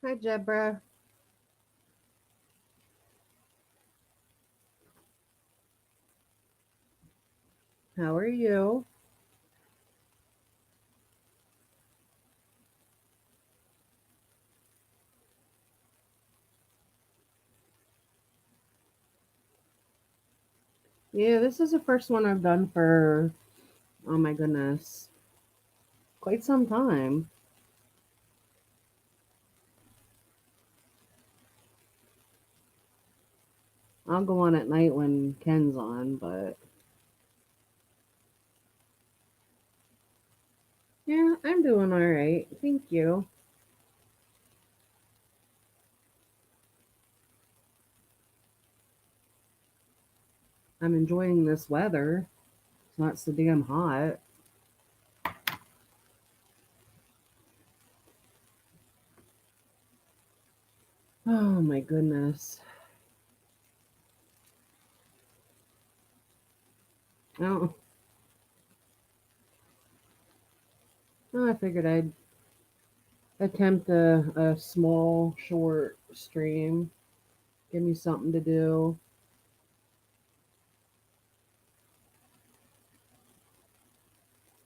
Hi, Deborah. How are you? Yeah, this is the first one I've done for, oh my goodness, quite some time. I'll go on at night when Ken's on, but yeah, I'm doing all right. Thank you. I'm enjoying this weather. It's not so damn hot. Oh my goodness. Oh, I figured I'd attempt a small, short stream. Give me something to do.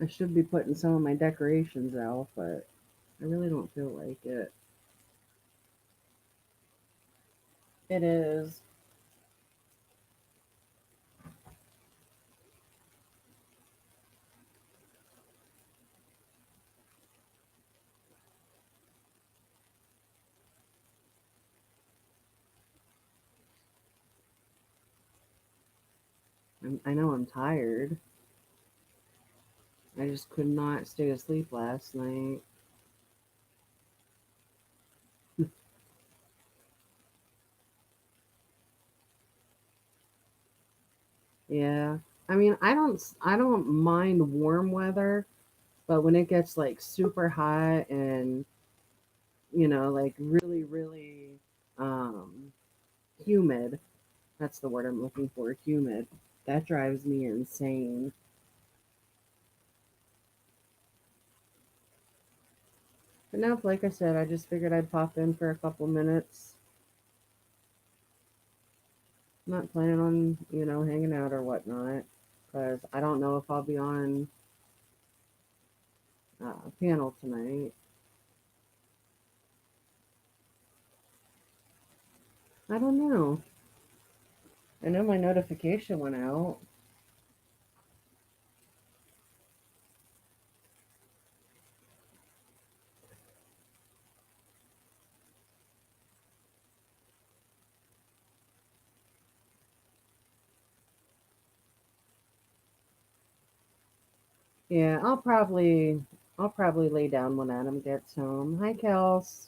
I should be putting some of my decorations out, but I really don't feel like it. It is. I know I'm tired. I just could not stay asleep last night. Yeah. I mean, I don't mind warm weather, but when it gets like super hot and, like really really um humid, that's the word I'm looking for, humid. That drives me insane. But now, like I said, I just figured I'd pop in for a couple minutes. Not planning on, hanging out or whatnot, because I don't know if I'll be on a panel tonight. I don't know. I know my notification went out. Yeah, I'll probably lay down when Adam gets home. Hi, Kels.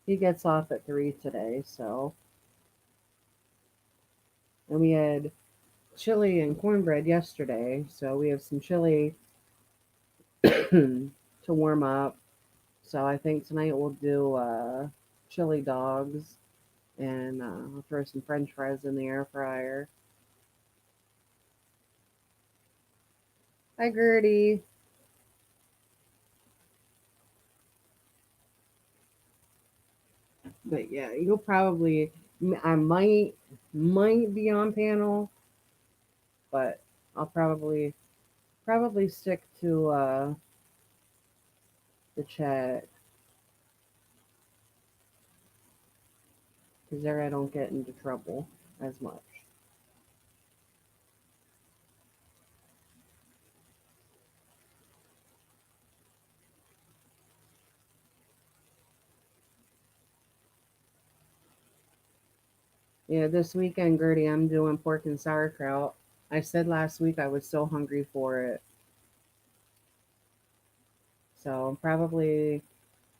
He gets off at 3 today, so. And we had chili and cornbread yesterday, so we have some chili to warm up. So I think tonight we'll do chili dogs and I'll throw some French fries in the air fryer. Hi, Gertie. But yeah, you'll probably. I might be on panel, but I'll probably stick to the chat because there I don't get into trouble as much. Yeah, this weekend, Gertie, I'm doing pork and sauerkraut. I said last week I was so hungry for it, so probably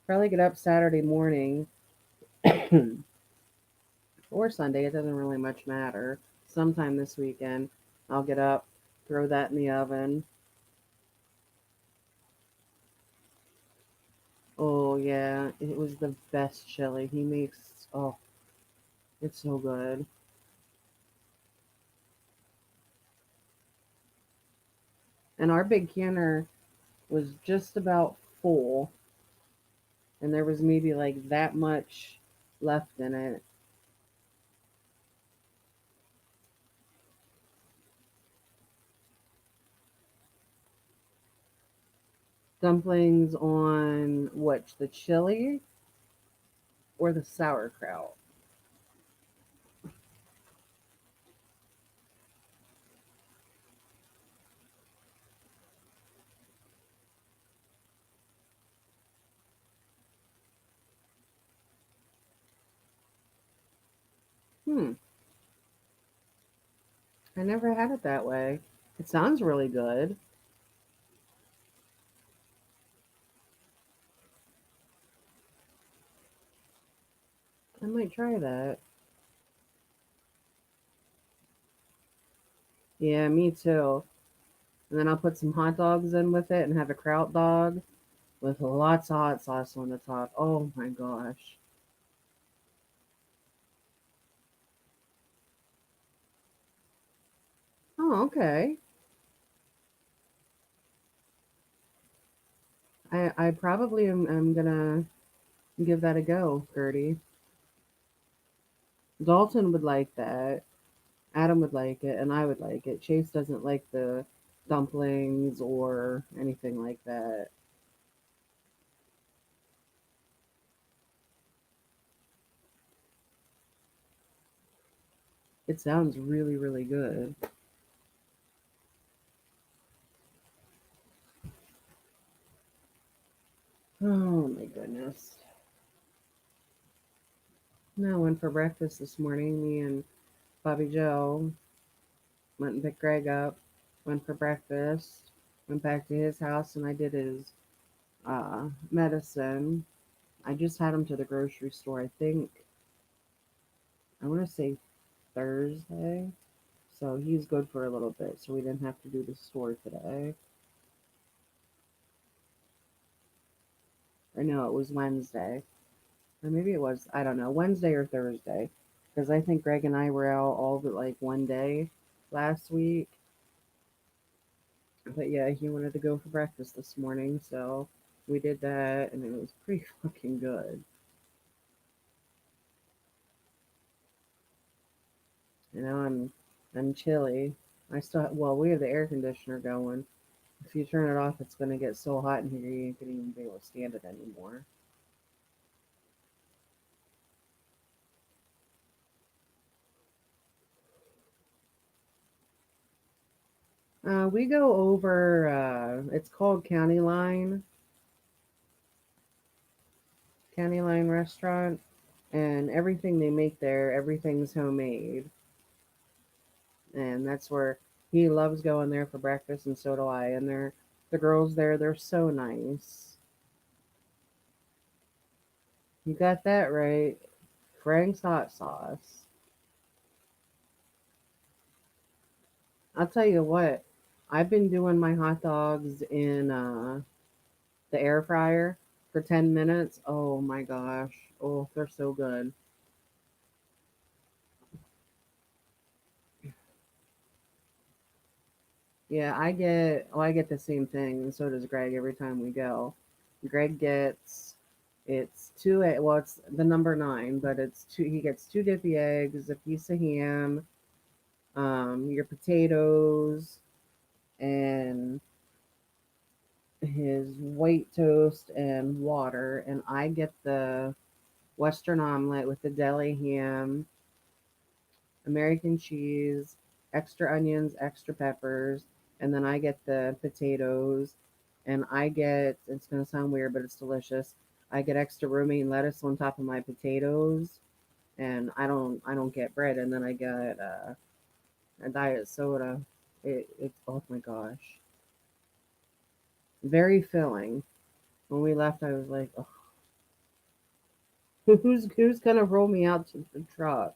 get up Saturday morning or Sunday. It doesn't really much matter. Sometime this weekend, I'll get up, throw that in the oven. Oh yeah, it was the best chili he makes. Oh, it's so good. And our big canner was just about full. and there was maybe like that much left in it. Dumplings on what, the chili or the sauerkraut? Hmm, I never had it that way. It sounds really good. I might try that. Yeah, me too. And then I'll put some hot dogs in with it and have a kraut dog with lots of hot sauce on the top. Oh my gosh. Oh, okay. I probably am gonna give that a go, Gertie. Dalton would like that. Adam would like it, and I would like it. Chase doesn't like the dumplings or anything like that. It sounds really, really good. Oh my goodness. No, I went for breakfast this morning. Me and Bobby Joe went and picked Greg up, went for breakfast, went back to his house, and I did his medicine. I just had him to the grocery store, I think, I want to say Thursday. So he's good for a little bit, so we didn't have to do the store today. Or no, it was Wednesday. Or maybe it was, I don't know, Wednesday or Thursday. Because I think Greg and I were out all but like one day last week. But yeah, he wanted to go for breakfast this morning, so we did that, and it was pretty fucking good. You know, I'm chilly. I still, well, we have the air conditioner going. If you turn it off, it's gonna get so hot in here you ain't gonna even be able to stand it anymore. We go over. It's called County Line Restaurant, and everything they make there, everything's homemade, and that's where he loves going there for breakfast, and so do I. And the girls there, they're so nice. You got that right, Frank's hot sauce. I'll tell you what, I've been doing my hot dogs in the air fryer for 10 minutes. Oh my gosh. Oh, they're so good. Yeah, I get the same thing, and so does Greg every time we go. Greg gets it's two well, it's the number nine, but it's two. He gets two dippy eggs, a piece of ham, your potatoes, and his white toast and water. And I get the Western omelet with the deli ham, American cheese, extra onions, extra peppers, and then I get the potatoes, and I get, it's gonna sound weird, but it's delicious. I get extra romaine lettuce on top of my potatoes, and I don't get bread, and then I get a diet soda. It's oh my gosh, very filling. When we left, I was like, oh, who's gonna roll me out to the truck?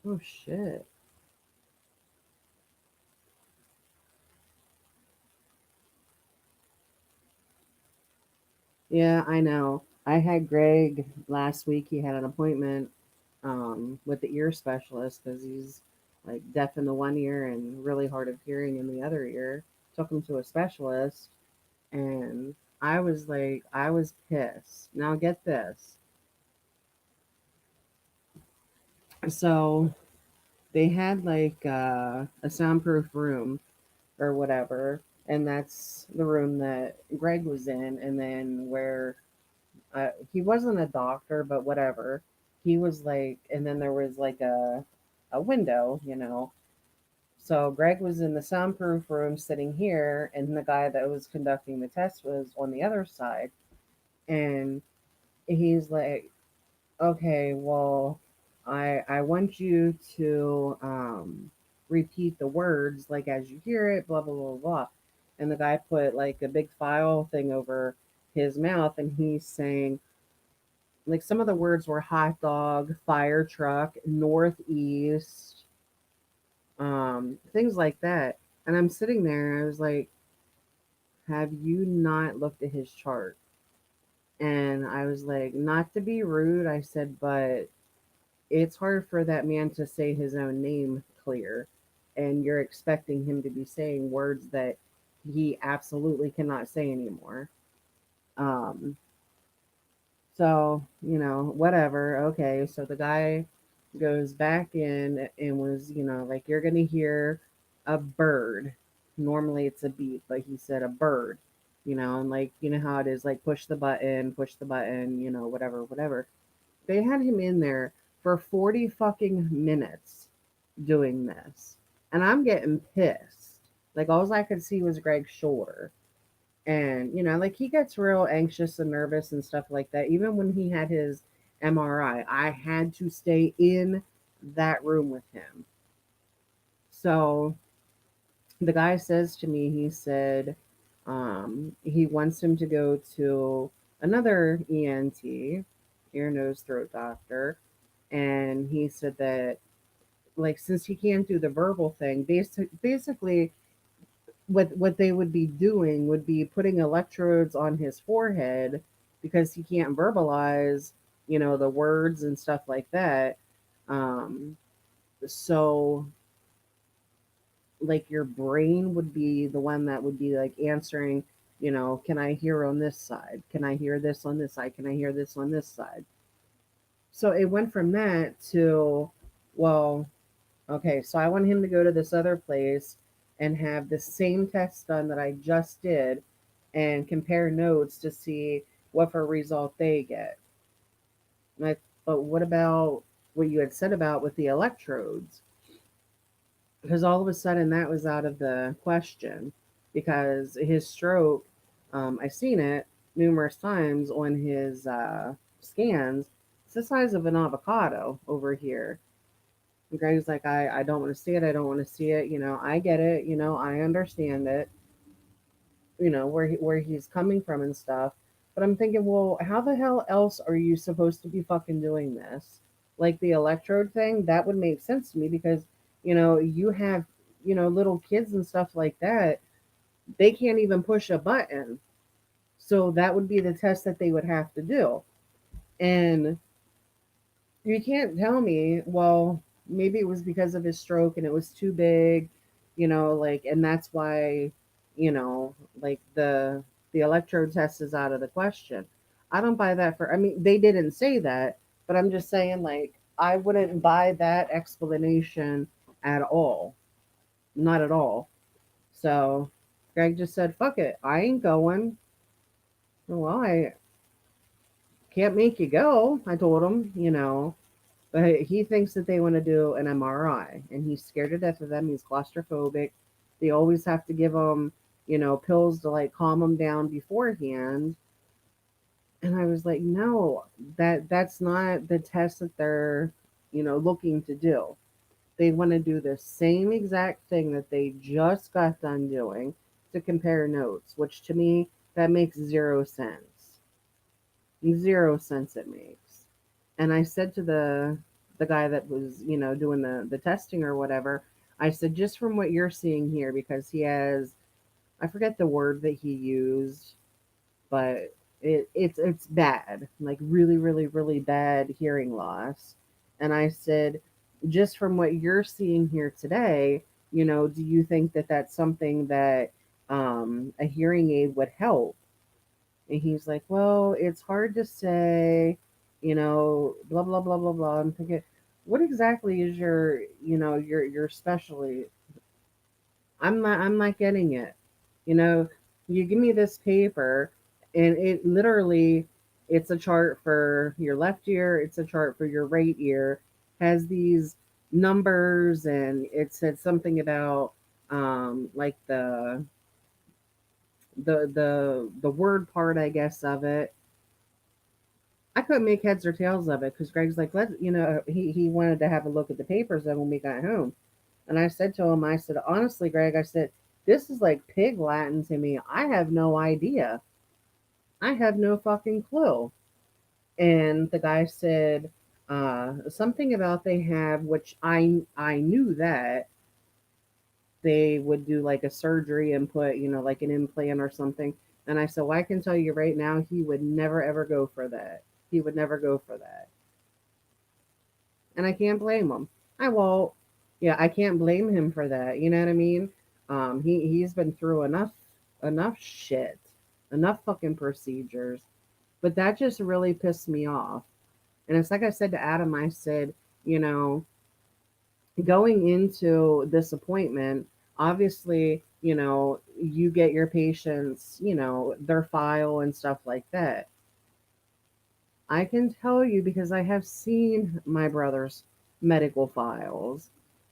Oh shit. Yeah, I know. I had Greg last week. He had an appointment with the ear specialist because he's like deaf in the one ear and really hard of hearing in the other ear. Took him to a specialist, and I was pissed. Now get this. So they had like a soundproof room or whatever, and that's the room that Greg was in, and then where he wasn't a doctor, but whatever. He was like, and then there was like a window, you know. So Greg was in the soundproof room sitting here, and the guy that was conducting the test was on the other side. And he's like, okay, well, I want you to repeat the words like as you hear it, blah blah blah blah. And the guy put like a big file thing over his mouth, and he's saying like some of the words were hot dog, fire truck, northeast, things like that. And I'm sitting there, I was like, have you not looked at his chart? And I was like, not to be rude, I said, but it's hard for that man to say his own name clear. And you're expecting him to be saying words that he absolutely cannot say anymore. Um, so, you know, whatever. Okay. So the guy goes back in and was, you know, like, you're going to hear a bird. Normally it's a beep, but he said a bird, you know, and like, you know how it is like push the button, you know, whatever, whatever. They had him in there for 40 fucking minutes doing this. And I'm getting pissed. Like, all I could see was Greg's shoulder. And, you know, like he gets real anxious and nervous and stuff like that. Even when he had his MRI, I had to stay in that room with him. So the guy says to me, he said, he wants him to go to another ENT, ear, nose, throat doctor. And he said that, like, since he can't do the verbal thing, basically, what they would be doing would be putting electrodes on his forehead because he can't verbalize, you know, the words and stuff like that. Um, so like your brain would be the one that would be like answering, you know, can I hear on this side? Can I hear this on this side? Can I hear this on this side? So it went from that to, well, okay, so I want him to go to this other place and have the same test done that I just did and compare notes to see what for result they get. Like, but what about what you had said about with the electrodes? Because all of a sudden that was out of the question because his stroke, I've seen it numerous times on his scans. It's the size of an avocado over here. And Greg's like, I don't want to see it. I don't want to see it. You know, I get it. You know, I understand it. You know, where he's coming from and stuff. But I'm thinking, well, how the hell else are you supposed to be fucking doing this? Like the electrode thing, that would make sense to me because, you know, you have, you know, little kids and stuff like that. They can't even push a button. So that would be the test that they would have to do. And you can't tell me, well, maybe it was because of his stroke and it was too big, you know, like, and that's why, you know, like the electrode test is out of the question. I don't buy that for, I mean, they didn't say that, but I'm just saying, like, I wouldn't buy that explanation at all. Not at all. So Greg just said, fuck it. I ain't going. Well, I can't make you go. I told him, you know. But he thinks that they want to do an MRI, and he's scared to death of them. He's claustrophobic. They always have to give him, you know, pills to like calm him down beforehand. And I was like, no, that's not the test that they're, you know, looking to do. They want to do the same exact thing that they just got done doing to compare notes, which to me that makes zero sense. Zero sense it makes. And I said to the guy that was, you know, doing the testing or whatever, I said, just from what you're seeing here, because he has, I forget the word that he used, but It's bad, like really, really, really bad hearing loss. And I said, just from what you're seeing here today, do you think that that's something that a hearing aid would help? And he's like, well, it's hard to say, blah blah blah blah blah. I'm thinking, what exactly is your specialty? I'm not getting it. You know, you give me this paper and it literally it's a chart for your left ear, it's a chart for your right ear, has these numbers and it said something about like the word part I guess of it. I couldn't make heads or tails of it because Greg's like, he wanted to have a look at the papers then when we got home. And I said to him, I said, honestly, Greg, I said, this is like pig Latin to me. I have no idea. I have no fucking clue. And the guy said, something about they have, which I knew that they would do like a surgery and put, like an implant or something. And I said, well, I can tell you right now, he would never ever go for that. He would never go for that. And I can't blame him. I won't. Yeah, I can't blame him for that. You know what I mean? He's been through enough shit, enough fucking procedures. But that just really pissed me off. And it's like I said to Adam, I said, you know, going into this appointment, obviously, you get your patients, their file and stuff like that. I can tell you because I have seen my brother's medical files,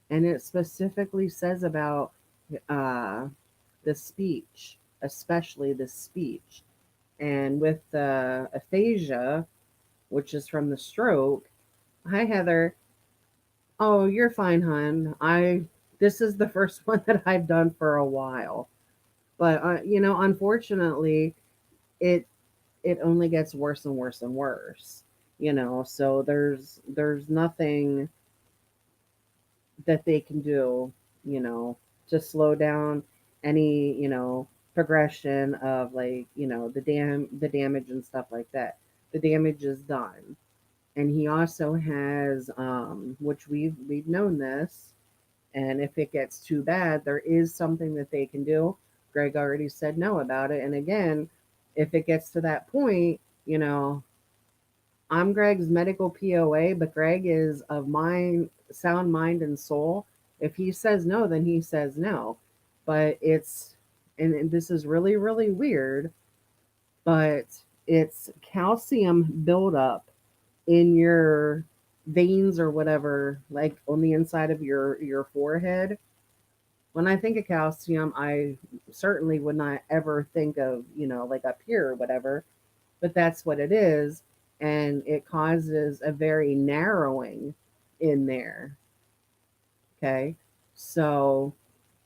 and it specifically says about uh, the speech, especially the speech. And with the aphasia, which is from the stroke, hi Heather. Oh, you're fine, hon. This is the first one that I've done for a while, but unfortunately, it it only gets worse and worse and worse. So there's nothing that they can do, you know, to slow down any, progression of like, the damage and stuff like that. The damage is done. And he also has which we've known this, and if it gets too bad, there is something that they can do. Greg already said no about it. And again, if it gets to that point, I'm Greg's medical POA, but Greg is of mind, sound mind and soul. If he says no, then he says no. But and this is really, really weird, but it's calcium buildup in your veins or whatever, like on the inside of your forehead. When I think of calcium, I certainly would not ever think of, like up here or whatever, but that's what it is. And it causes a very narrowing in there. Okay. So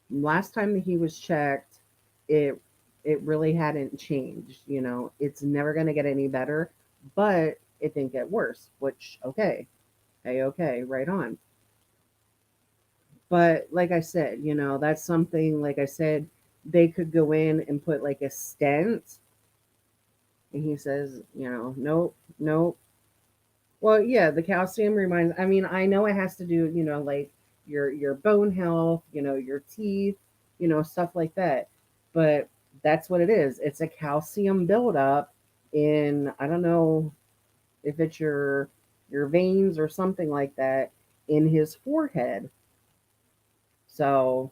last time that he was checked, it it really hadn't changed. It's never gonna get any better, but it didn't get worse, which okay. Hey, okay, right on. But like I said, that's something like I said, they could go in and put like a stent. And he says, nope, nope. Well, yeah, the calcium reminds. I mean, I know it has to do, like your bone health, your teeth, stuff like that. But that's what it is. It's a calcium buildup in. I don't know if it's your veins or something like that in his forehead. So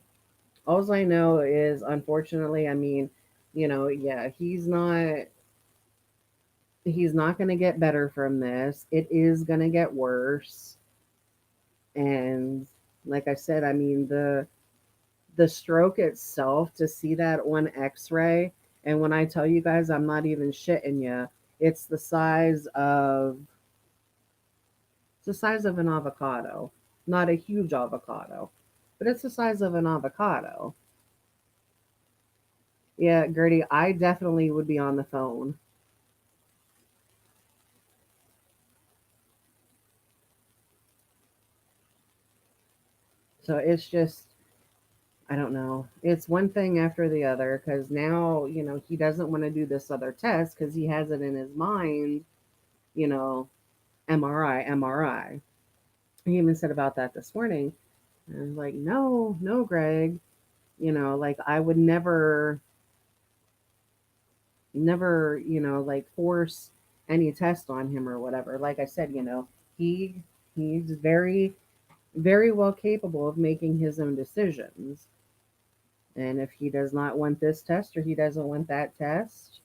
all I know is, unfortunately, I mean, yeah, he's not going to get better from this. It is going to get worse. And like I said, I mean the stroke itself, to see that on X-ray, and when I tell you guys, I'm not even shitting you, it's the size of an avocado. Not a huge avocado, but it's the size of an avocado. Yeah, Gertie, I definitely would be on the phone. So it's just I don't know. It's one thing after the other because now, he doesn't want to do this other test because he has it in his mind, you know, MRI, MRI. He even said about that this morning. And I was like, no, no, Greg. Like I would never, never, like force any test on him or whatever. Like I said, he he's very, very well capable of making his own decisions. And if he does not want this test or he doesn't want that test,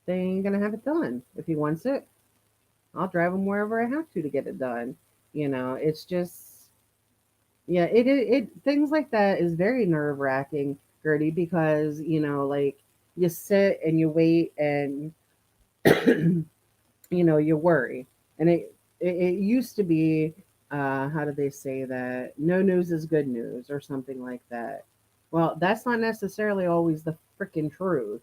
they ain't gonna have it done. If he wants it, I'll drive him wherever I have to get it done. It's just, yeah, it things like that is very nerve wracking, Gertie, because like you sit and you wait and you worry, and it used to be, how do they say that? No news is good news or something like that. Well, that's not necessarily always the freaking truth.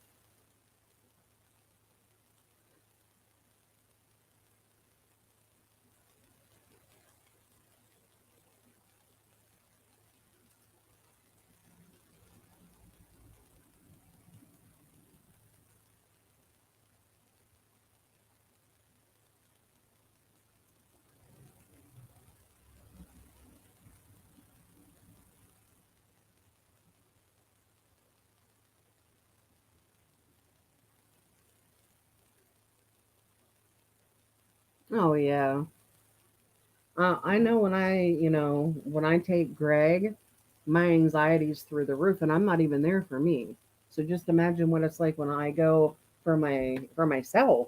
Oh yeah. I know when I take Greg, my anxiety's through the roof, and I'm not even there for me. So just imagine what it's like when I go for myself.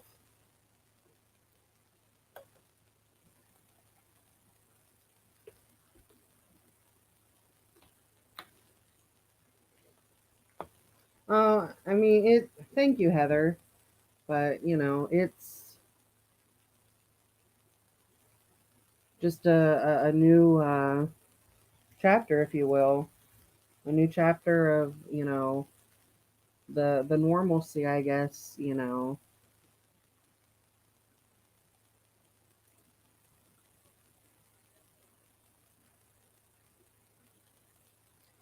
I mean it. Thank you, Heather, but it's just a new chapter, if you will, a new chapter of the normalcy, I guess.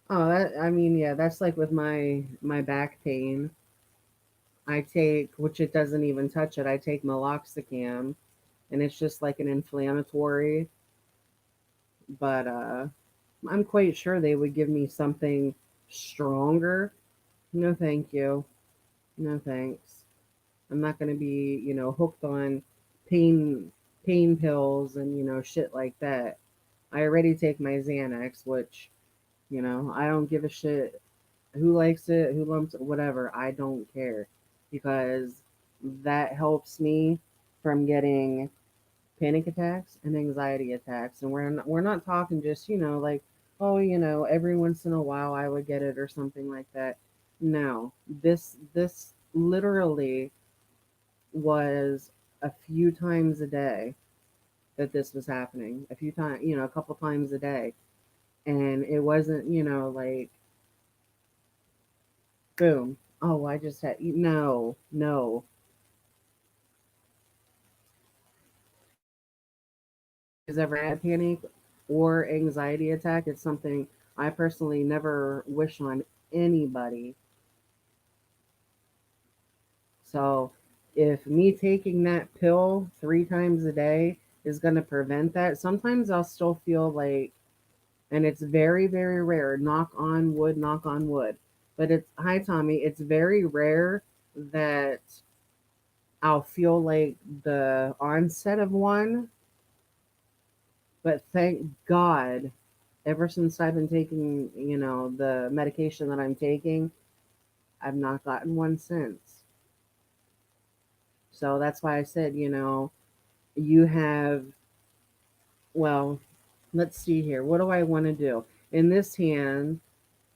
Oh, I mean, yeah, that's like with my back pain. I take, which it doesn't even touch it. I take meloxicam, and it's just like an inflammatory. But I'm quite sure they would give me something stronger. No, thank you. No, thanks. I'm not going to be, hooked on pain pain pills and shit like that. I already take my Xanax, which I don't give a shit who likes it, who lumps it, whatever. I don't care because that helps me from getting panic attacks and anxiety attacks. And we're not talking just like, oh, every once in a while I would get it or something like that. No, this literally was a few times a day that this was happening. A few times, a couple times a day. And it wasn't, like boom. Oh, I just had no, no. Has ever had panic or anxiety attack? It's something I personally never wish on anybody. So if me taking that pill 3 times a day is going to prevent that, sometimes I'll still feel like, and it's very, very rare, knock on wood. But it's, hi, Tommy, it's very rare that I'll feel like the onset of one. But thank God, ever since I've been taking, the medication that I'm taking, I've not gotten one since. So that's why I said, you have, well, let's see here. What do I want to do? In this hand,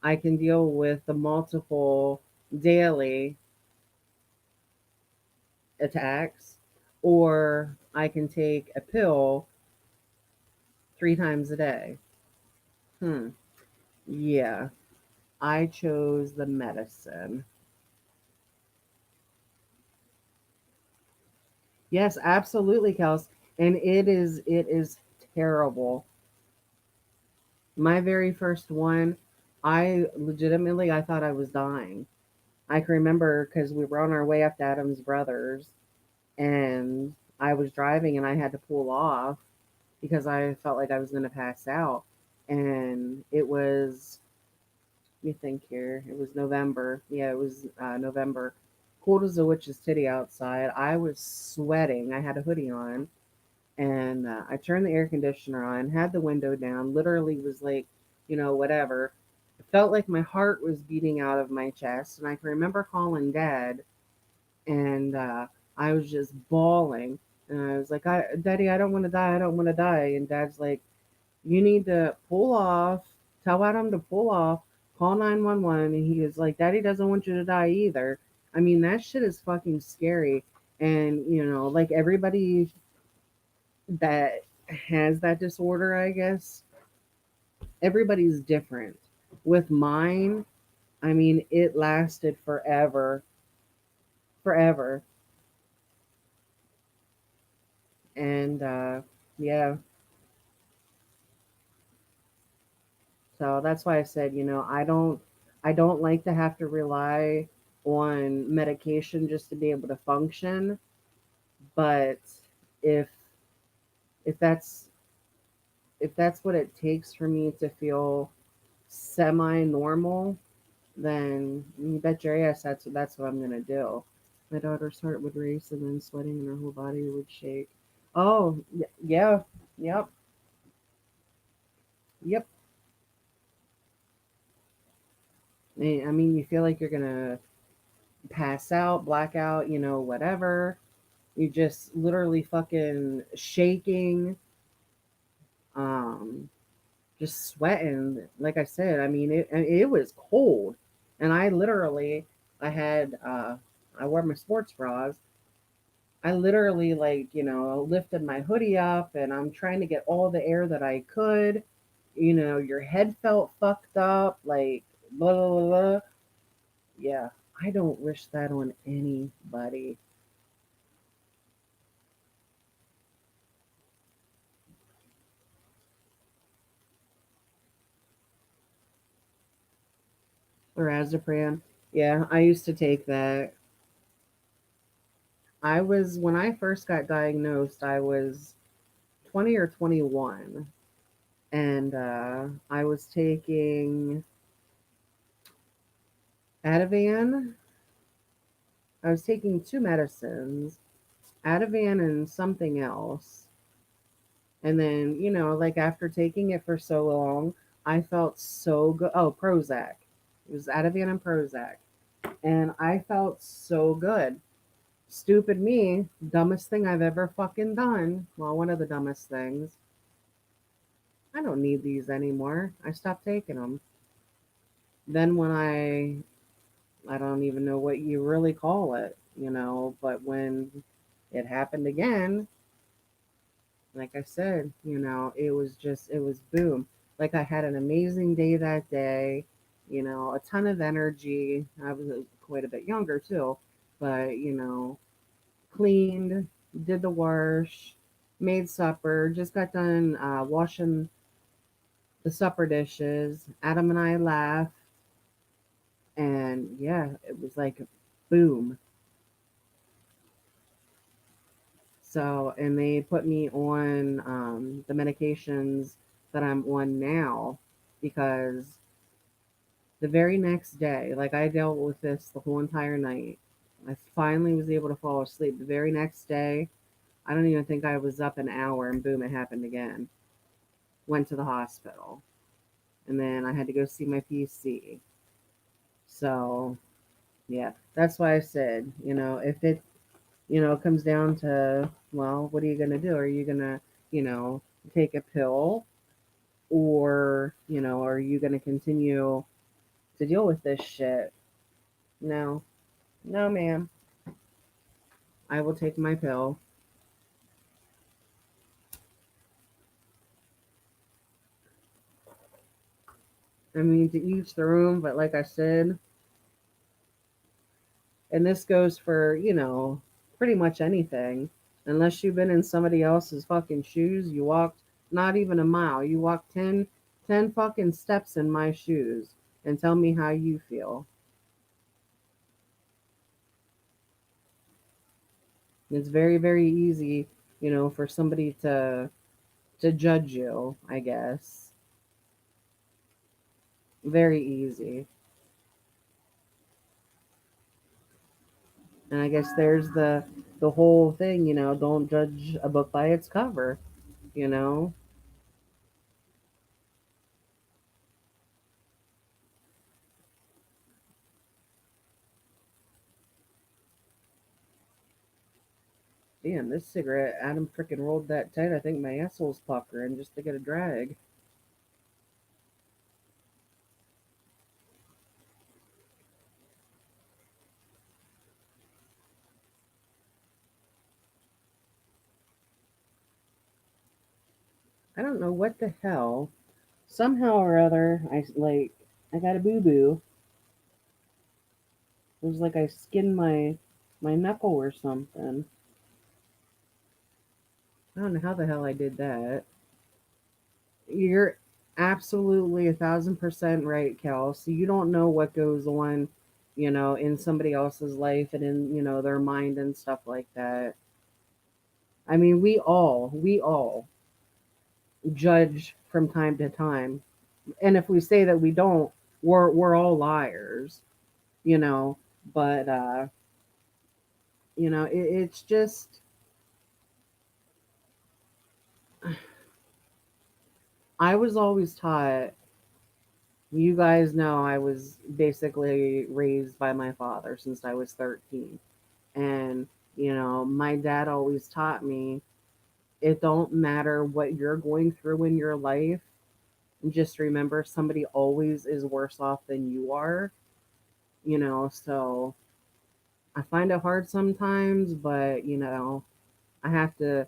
I can deal with the multiple daily attacks, or I can take a pill 3 times a day. Hmm. Yeah, I chose the medicine. Yes, absolutely, Kels. And it is terrible. My very first one, I thought I was dying. I can remember because we were on our way up to Adam's brother's, and I was driving and I had to pull off because I felt like I was going to pass out. And it was, let me think here, it was November. Yeah, it was November. Cold as a witch's titty outside. I was sweating. I had a hoodie on, and I turned the air conditioner on, had the window down, literally was like, whatever. It felt like my heart was beating out of my chest. And I can remember calling dad, and I was just bawling. And I was like, Daddy, I don't want to die. I don't want to die. And dad's like, you need to pull off, tell Adam to pull off, call 911. And he was like, Daddy doesn't want you to die either. I mean, that shit is fucking scary. And, like everybody that has that disorder, I guess, everybody's different. With mine, I mean, it lasted forever, forever. And yeah, so that's why I said, I don't like to have to rely on medication just to be able to function. But if if that's if that's what it takes for me to feel semi normal, then you bet your ass that's what I'm gonna do. My daughter's heart would race and then sweating and her whole body would shake. Oh, yeah, yep, yep. I mean, you feel like you're gonna pass out, black out, whatever. You just literally fucking shaking, um, just sweating. Like I said, I mean, it was cold, and I wore my sports bras. I literally like lifted my hoodie up, and I'm trying to get all the air that I could. Your head felt fucked up, like blah blah blah. Blah. Yeah, I don't wish that on anybody. Lorazepam. Yeah, I used to take that. When I first got diagnosed, I was 20 or 21, and I was taking Ativan. I was taking two medicines, Ativan and something else. And then, like after taking it for so long, I felt so good. Oh, Prozac. It was Ativan and Prozac. And I felt so good. Stupid me, dumbest thing I've ever fucking done. Well, one of the dumbest things. I don't need these anymore. I stopped taking them. Then when I don't even know what you really call it, but when it happened again, like I said, it was boom. Like I had an amazing day that day, a ton of energy. I was quite a bit younger too, but, cleaned, did the wash, made supper, just got done washing the supper dishes. Adam and I laughed, and yeah, it was like boom. So, and they put me on the medications that I'm on now because the very next day, like I dealt with this the whole entire night. I finally was able to fall asleep. The very next day, I don't even think I was up an hour, and boom, it happened again. Went to the hospital, and then I had to go see my PC. So, yeah, that's why I said, if it, comes down to, well, what are you going to do? Are you going to, take a pill, or, are you going to continue to deal with this shit? No, no, ma'am. I will take my pill. I mean, to each their own, but like I said, and this goes for, pretty much anything. Unless you've been in somebody else's fucking shoes, you walked not even a mile. You walked 10 fucking steps in my shoes and tell me how you feel. It's very, very easy, for somebody to judge you, I guess. Very easy. And I guess there's the whole thing, don't judge a book by its cover, you know? Damn, this cigarette, Adam frickin' rolled that tight. I think my asshole's puckering just to get a drag. I don't know what the hell. Somehow or other, I got a boo boo. It was like I skinned my knuckle or something. I don't know how the hell I did that. You're absolutely 1,000% right, Cal. So you don't know what goes on, in somebody else's life and in, their mind and stuff like that. I mean, we all judge from time to time. And if we say that we don't, we're all liars, you know. But it's just I was always taught. You guys know I was basically raised by my father since I was 13. And, my dad always taught me it don't matter what you're going through in your life. Just remember somebody always is worse off than you are, so I find it hard sometimes, but I have to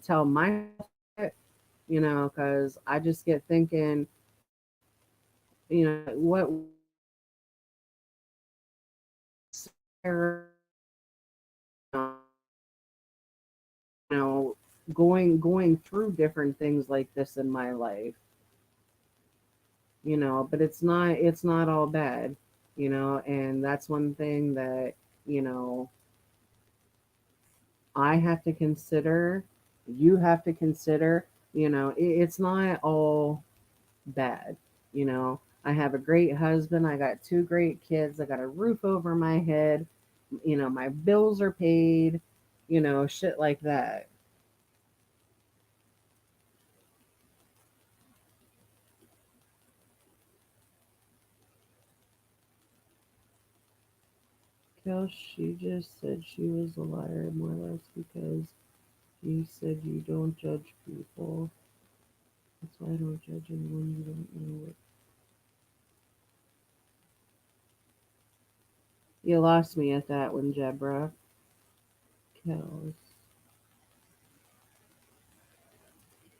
tell myself it, because I just get thinking, what you know going through different things like this in my life, but it's not all bad, and that's one thing that you know I have to consider, you have to consider, it's not all bad. I have a great husband, I got two great kids, I got a roof over my head, my bills are paid, shit like that. Kel, she just said she was a liar more or less because you said you don't judge people. That's why I don't judge anyone you don't know. You lost me at that one, Jebra. Kel.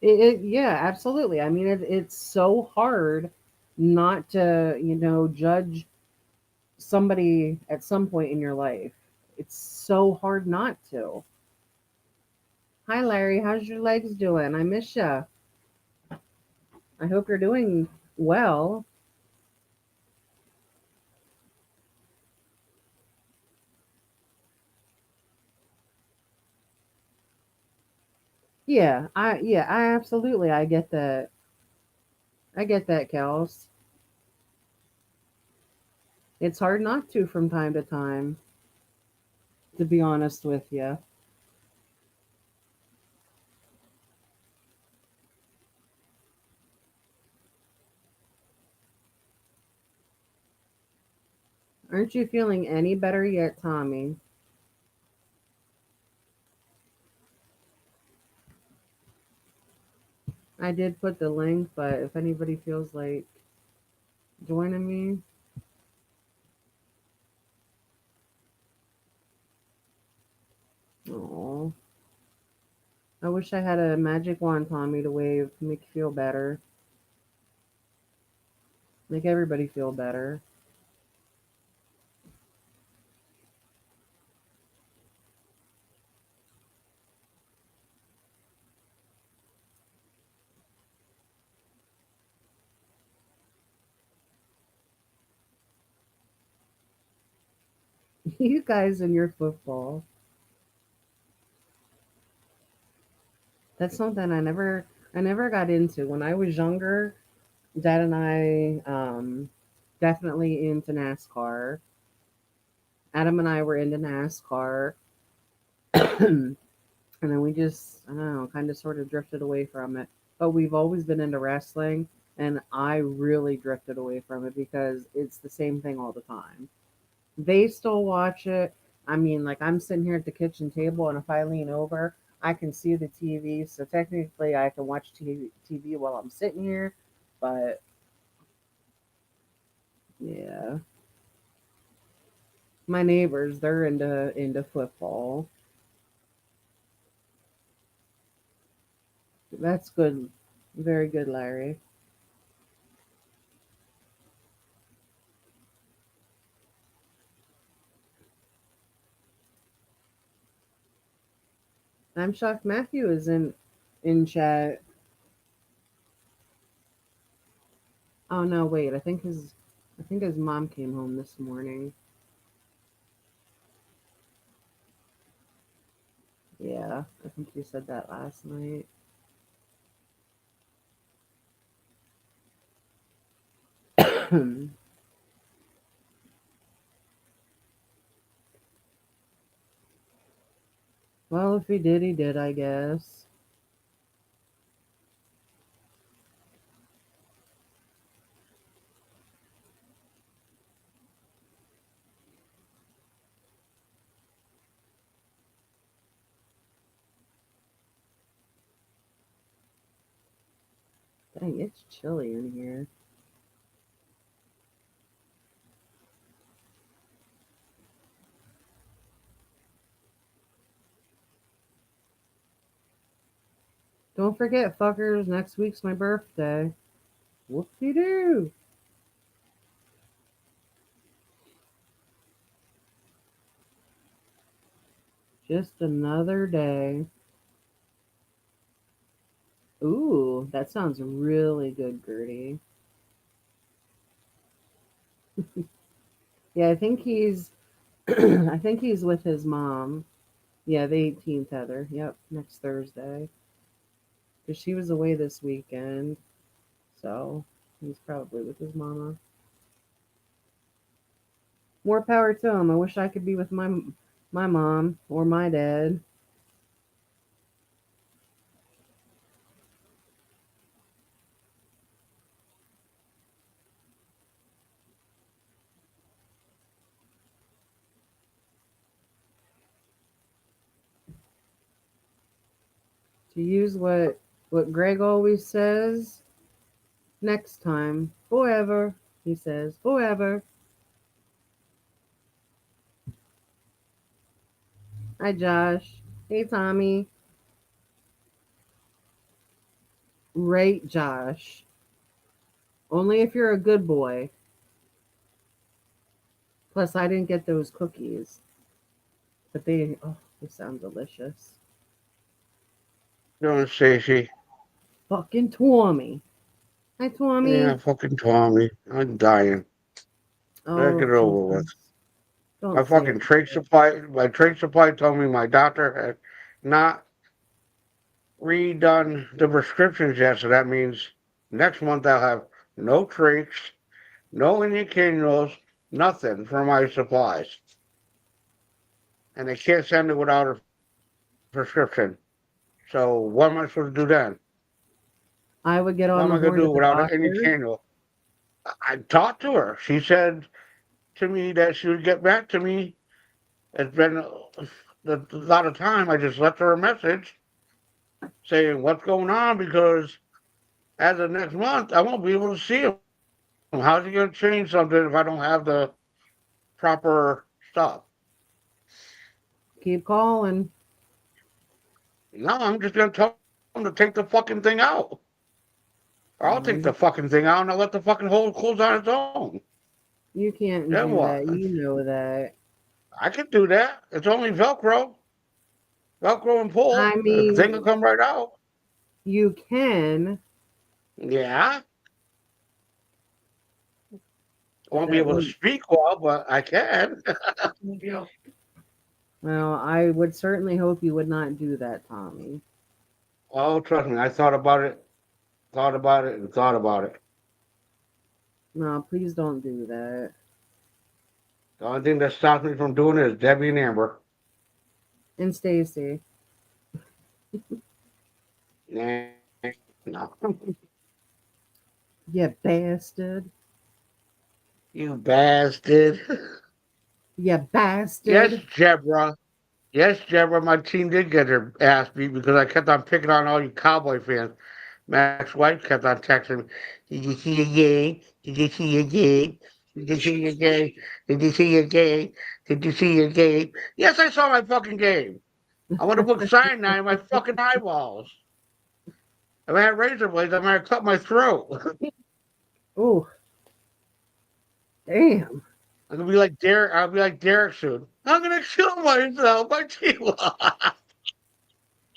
Yeah, absolutely. I mean, it's so hard not to, judge somebody at some point in your life. It's so hard not to. Hi, Larry. How's your legs doing? I miss ya. I hope you're doing well. Yeah, I absolutely I get that. I get that, Kels. It's hard not to from time to time, to be honest with you. Aren't you feeling any better yet, Tommy? I did put the link, but if anybody feels like joining me, oh, I wish I had a magic wand, Tommy, to wave, to make you feel better, make everybody feel better. You guys and your football. That's something I never got into. When I was younger, Dad and I definitely into NASCAR. Adam and I were into NASCAR. And then we just, I don't know, kind of sort of drifted away from it. But we've always been into wrestling, and I really drifted away from it because it's the same thing all the time. They still watch it. I mean, like I'm sitting here at the kitchen table, and if I lean over, I can see the TV. So technically, I can watch TV while I'm sitting here. But yeah, my neighbors, they're into football. That's good, very good, Larry. I'm shocked Matthew isn't in chat. Oh no, wait. I think his mom came home this morning. Yeah, I think you said that last night. Well, if he did, I guess. Dang, it's chilly in here. Don't forget, fuckers, next week's my birthday. Whoop-de doo. Just another day. Ooh, that sounds really good, Gertie. Yeah, I think he's I think he's with his mom. Yeah, the 18th, Heather. Yep, next Thursday. Because she was away this weekend. So he's probably with his mama. More power to him. I wish I could be with my mom or my dad. To use what Greg always says, next time, forever. He says, forever. Hi, Josh. Hey, Tommy. Right, Josh. Only if you're a good boy. Plus, I didn't get those cookies, but they sound delicious. Doing, Stacy? Fucking Tommy. Hi, Yeah, Tommy. fucking Tommy. I'm dying. Let's Oh, get it over with. Jesus. Don't say it. My trade supply told me my doctor had not redone the prescriptions yet, so that means next month I'll have no trachs, no indicanos, nothing for my supplies. And they can't send it without a prescription. So what am I supposed to do then? I would get What on am I the going to horn do of the without any doctor. candle? I talked to her. She said to me that she would get back to me. It's been a lot of time. I just left her a message saying what's going on because as of next month, I won't be able to see him. How's he going to change something if I don't have the proper stuff? Keep calling. No, I'm just going to tell him to take the fucking thing out. Or I'll take the No, fucking thing out and I'll let the fucking hole close on its own. you Then can't do what? that. You know that. I can do that. It's only Velcro. Velcro and pull. I The thing will mean, come right out. you can. Yeah. I won't be That able to would, speak well, but I can. Yeah. well, I would certainly hope you would not do that, Tommy. Oh, trust me, I thought about it, and thought about it. No, please don't do that. The only thing that stops me from doing it is Debbie and Amber. And Stacy, Nah, no. you bastard. You bastard. You Yes, bastard. Jebra. Yes, Jebra, my team did get their ass beat because I kept on picking on all you Cowboy fans. Max White kept on texting me, "Did you see your game? Did you see your game? Did you see your game? Did you see your game? Did you see your game?" Yes, I saw my fucking game. I want to put cyanide in my fucking eyeballs. If I had razor blades, I might have cut my throat. Oh, damn. I'm gonna be like Derek. I'll be like Derek soon. I'm gonna kill myself. My team lost.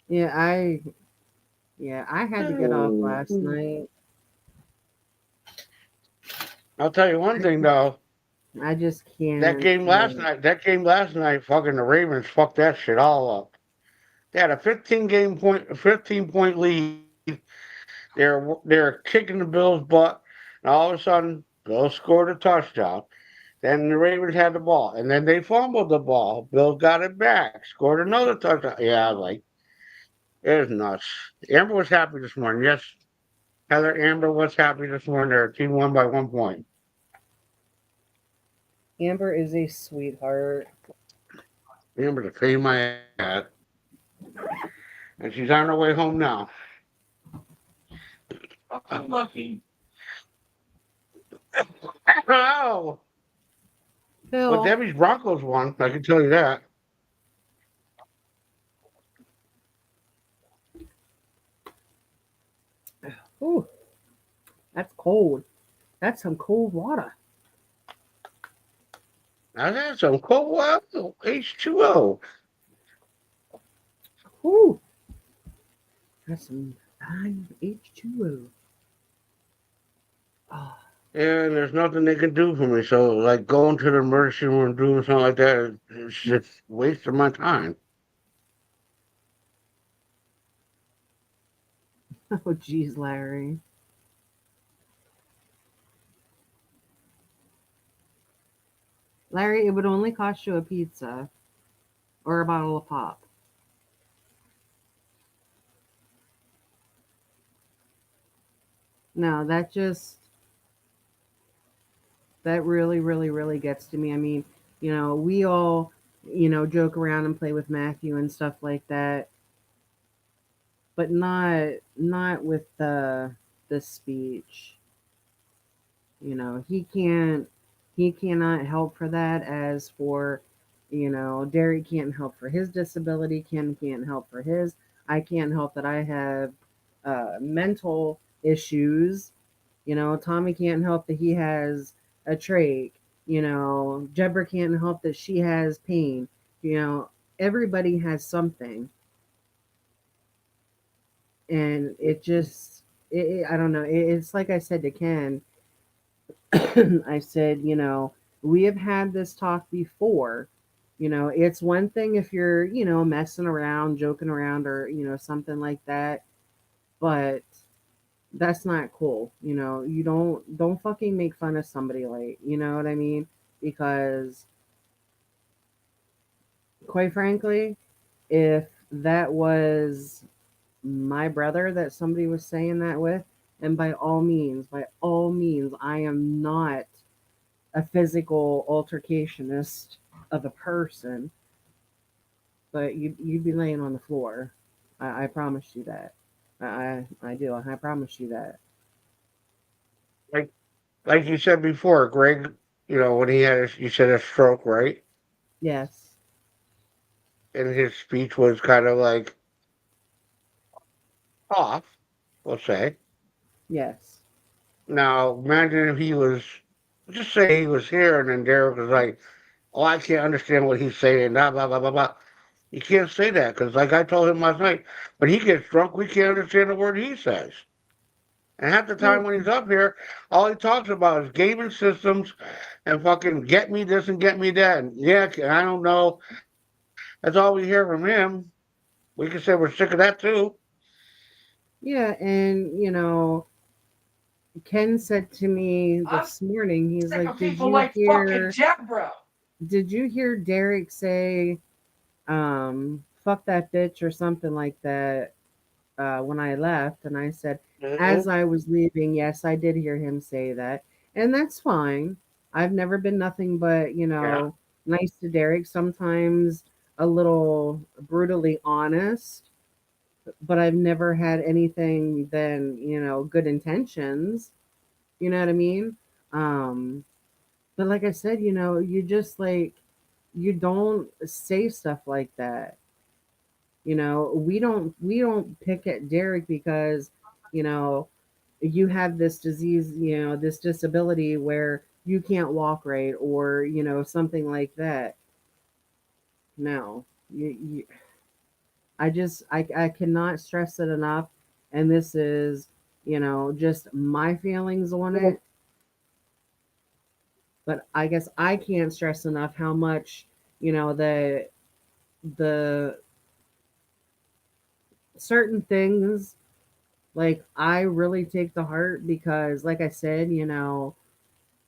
Yeah, I had to get off last night. I'll tell you one I thing though. I just That can't. game last night. That game last night. Fucking the Ravens fucked that shit all up. They had a 15 point lead. They're kicking the Bills' butt, and all of a sudden, Bills scored a touchdown. Then the Ravens had the ball, and then they fumbled the ball. Bills got it back, scored another touchdown. Yeah, like it was nuts. Amber was happy this morning. Yes, Heather Amber was happy this morning. Their team won by 1 point. Amber is a sweetheart. Amber to pay my ass, and she's on her way home now. I'm lucky. Oh, but Phil, Debbie's Broncos won. I can tell you that. ooh, that's cold. That's some cold water. I had some cold water, H2O. Ooh, that's some fine H2O. Oh, And there's nothing they can do for me. So, like going to the emergency room and doing something like that, it's just wasting my time. oh, geez, Larry. Larry, it would only cost you a pizza or a bottle of pop. No, that really, really, really gets to me. I mean, we all, joke around and play with Matthew and stuff like that, but not with the speech. He cannot help for that. As for, Derry can't help for his disability. Ken can't help for his. I can't help that I have mental issues. Tommy can't help that he has a trach. Jebra can't help that she has pain. Everybody has something, and I don't know. It's like I said to Ken. I said, we have had this talk before. It's one thing if you're, messing around, joking around, or, something like that, but that's not cool. You don't fucking make fun of somebody late. You know what I mean? Because quite frankly, if that was my brother that somebody was saying that with, and by all means, I am not a physical altercationist of a person, but you'd be laying on the floor. I promise you that. I do. I promise you that. Like, like you said before, Greg, when you said a stroke, right? Yes. And his speech was kind of like off, we'll say. Yes. Now, imagine if he was, just say he was here and then Derek was like, oh, I can't understand what he's saying, blah, blah, blah, blah, blah. You can't say that because, like I told him last night, when he gets drunk, we can't understand a word he says. And half the time Well, when he's up here, all he talks about is gaming systems and fucking get me this and get me that. And yeah, I don't know. That's all we hear from him. We can say we're sick of that too. yeah, and Ken said to me I'm this morning, he's sick like, of people like fucking Jabra. did you hear Derek say, fuck that bitch or something like that, when I left? And I said, as Mm-hmm. I was leaving, yes, I did hear him say that. And that's fine. I've never been nothing but, Yeah. nice to Derek, sometimes a little brutally honest, but I've never had anything than, good intentions. You know what I mean? Um, but like I said, you just like, you don't say stuff like that. We don't pick at Derek because, you know, you have this disease, this disability where you can't walk right, or, something like that. No. I cannot stress it enough, and this is, just my feelings on it, but I guess I can't stress enough how much, the certain things, like, I really take to heart, because like I said,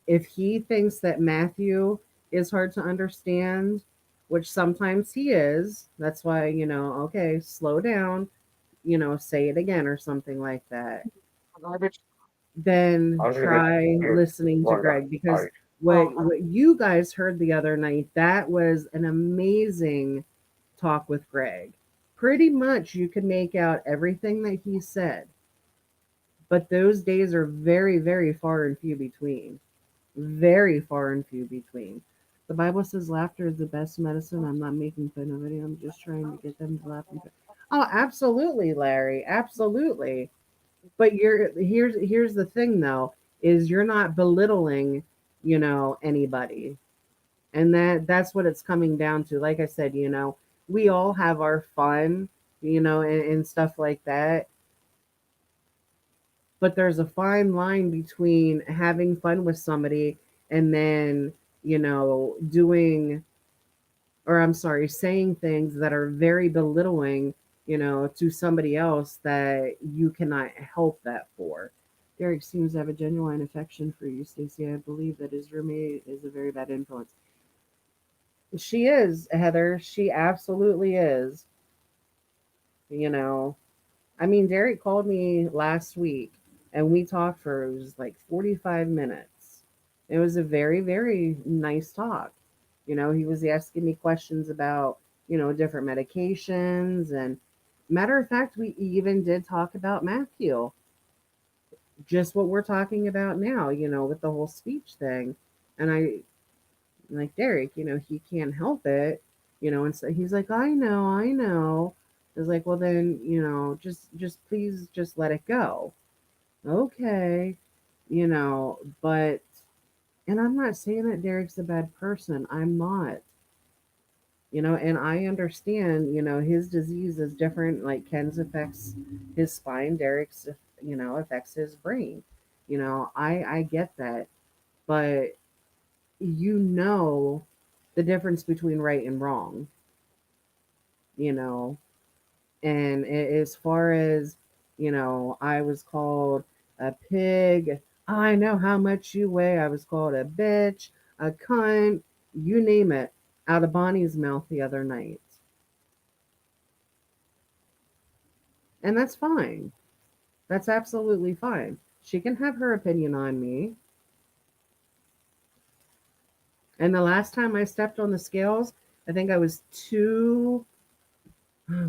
if he thinks that Matthew is hard to understand, which sometimes he is, that's why, okay, slow down, say it again or something like that, Garbage. then I'm gonna get try here. listening to Why not? Greg, All because right. what you guys heard the other night, that was an amazing talk with Greg. Pretty much you could make out everything that he said, but those days are very, very far and few between. Very far and few between. The Bible says laughter is the best medicine. I'm not making fun of it. I'm just trying to get them to laugh. Oh, absolutely, Larry. Absolutely. But here's the thing though, is you're not belittling, anybody. And that's what it's coming down to. Like I said, we all have our fun, and stuff like that. But there's a fine line between having fun with somebody and then, doing, or I'm sorry, saying things that are very belittling, to somebody else that you cannot help that for. Derek seems to have a genuine affection for you, Stacy. I believe that his roommate is a very bad influence. She is, Heather. She absolutely is. You know, I mean, Derek called me last week and we talked for, it was like 45 minutes. It was a very, very nice talk. He was asking me questions about, different medications. And matter of fact, we even did talk about Matthew, just what we're talking about now, with the whole speech thing. And I, like, Derek, he can't help it, and so he's like, I know. I was like, well then, just please just let it go. Okay. But, and I'm not saying that Derek's a bad person. I'm not. And I understand, his disease is different. Like Ken's affects his spine, Derek's, affects his brain. I get that. But you know the difference between right and wrong, you know. And as far as, I was called a pig. I know how much you weigh. I was called a bitch, a cunt, you name it, out of Bonnie's mouth the other night. And that's fine. That's absolutely fine. She can have her opinion on me. And the last time I stepped on the scales, I think I was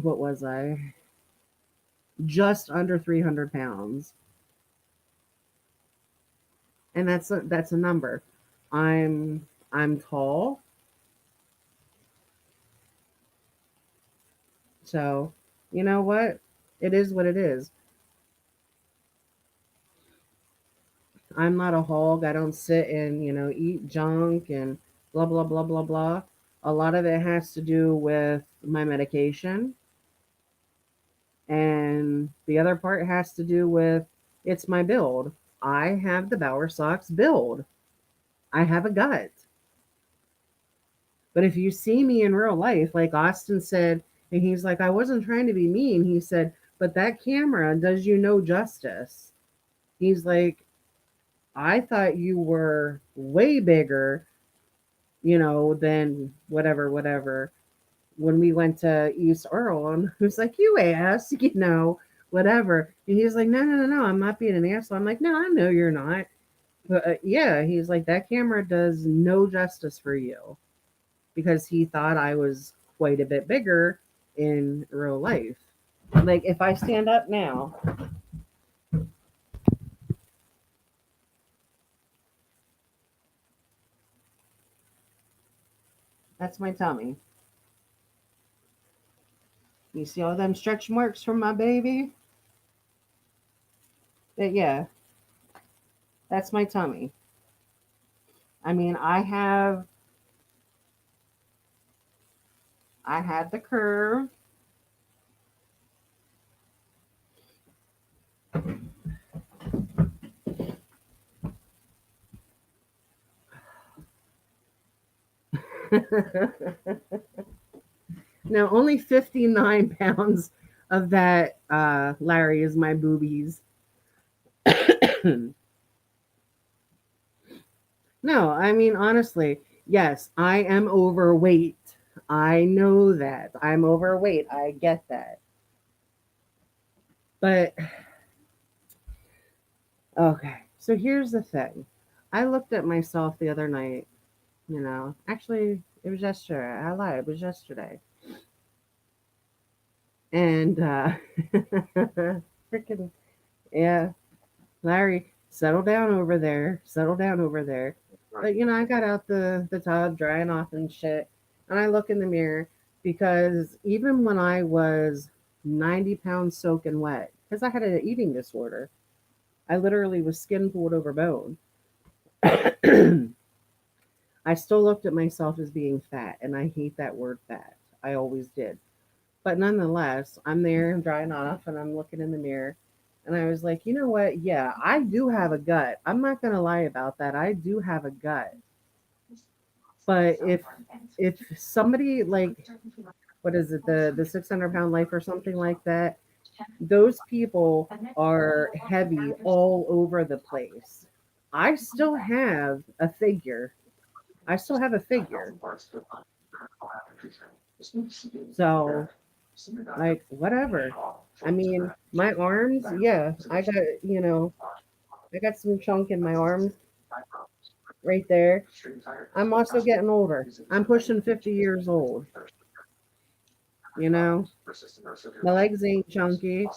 what was I? Just under 300 pounds. And that's a number. I'm tall, so you know what? It is what it is. I'm not a hog. I don't sit and, eat junk and blah blah blah blah blah. A lot of it has to do with my medication, and the other part has to do with, It's my build. I have the Bower Sox build. I have a gut. But if you see me in real life, like Austin said, and he's like, I wasn't trying to be mean. He said, but that camera does you no justice. He's like, I thought you were way bigger, than whatever, whatever. When we went to East Earl, and who's like, you ass, whatever. And he's like, no, no, no, no, I'm not being an asshole. I'm like, no, I know you're not. But yeah, he's like, that camera does no justice for you because he thought I was quite a bit bigger in real life. Like, if I stand up now, that's my tummy. You see all them stretch marks from my baby? But yeah, that's my tummy. I mean, I had the curve. Now, only 59 pounds of that, Larry, is my boobies. No, I mean, honestly, yes, I am overweight. I know that. I'm overweight. I get that. But, okay. So here's the thing. I looked at myself the other night, actually, it was yesterday. I lied. It was yesterday. And, freaking, yeah, Larry, settle down over there. Settle down over there. But I got out the tub, drying off and shit, and I look in the mirror because even when I was 90 pounds soaking wet, because I had an eating disorder, I literally was skin pulled over bone. I still looked at myself as being fat, and I hate that word fat. I always did. But nonetheless, I'm there, I'm drying off, and I'm looking in the mirror. And I was like, you know what? Yeah, I do have a gut. I'm not going to lie about that. I do have a gut. But if somebody like, what is it, the 600-pound life or something like that, those people are heavy all over the place. I still have a figure. I still have a figure. So, like, whatever. I mean, my arms, yeah, I got some chunk in my arms right there. I'm also getting older. I'm pushing 50 years old, you know? My legs ain't chunky.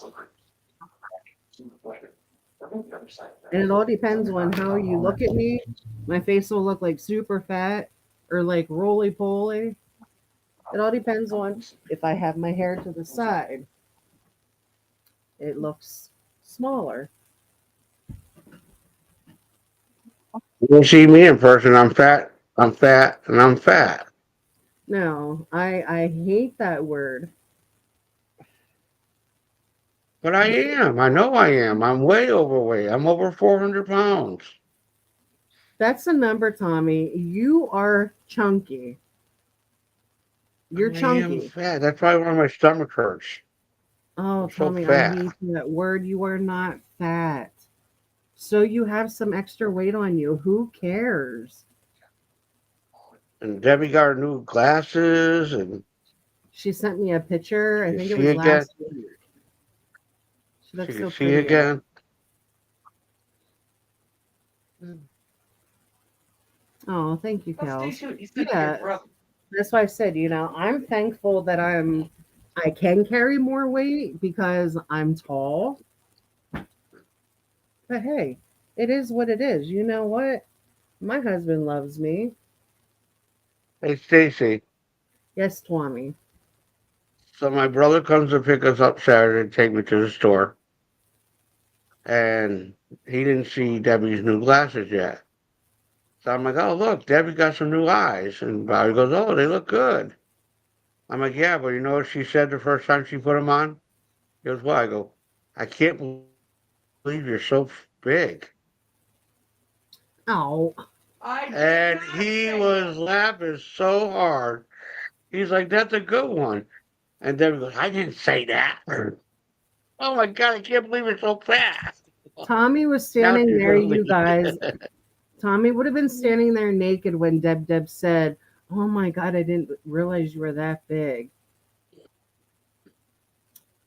And it all depends on how you look at me. My face will look like super fat or like roly poly. It all depends on if I have my hair to the side, it looks smaller. You see me in person, I'm fat, I'm fat, and I'm fat. No, I hate that word. But I am. I know I am. I'm way overweight. I'm over 400 pounds. That's a number, Tommy. You are chunky. You're I am chunky. fat. That's probably why my stomach hurts. Oh, I'm so Tommy, I fat. hate that word. You are not fat. So you have some extra weight on you. Who cares? And Debbie got her new glasses, and She sent me a picture. she I can think it see was again. last week. She She looks can so see pretty in it. again. Oh, thank you, Cal. Yeah, that's why I said, I'm thankful that I can carry more weight because I'm tall. But hey, it is what it is. You know what? My husband loves me. Hey, Stacy. Yes, Twami. So my brother comes to pick us up Saturday and take me to the store, and he didn't see Debbie's new glasses yet. So I'm like, oh, look, Debbie got some new eyes. And Bobby goes, oh, they look good. I'm like, yeah, but you know what she said the first time she put them on? He goes, what? I go, I can't believe believe you're so big. Oh, And he was laughing so hard. He's like, that's a good one. And Debbie goes, I didn't say that. Oh my God, I can't believe it's so fast. Tommy was Now standing she's there, going to you leave. guys. Tommy would have been standing there naked when Deb said, "Oh my God, I didn't realize you were that big."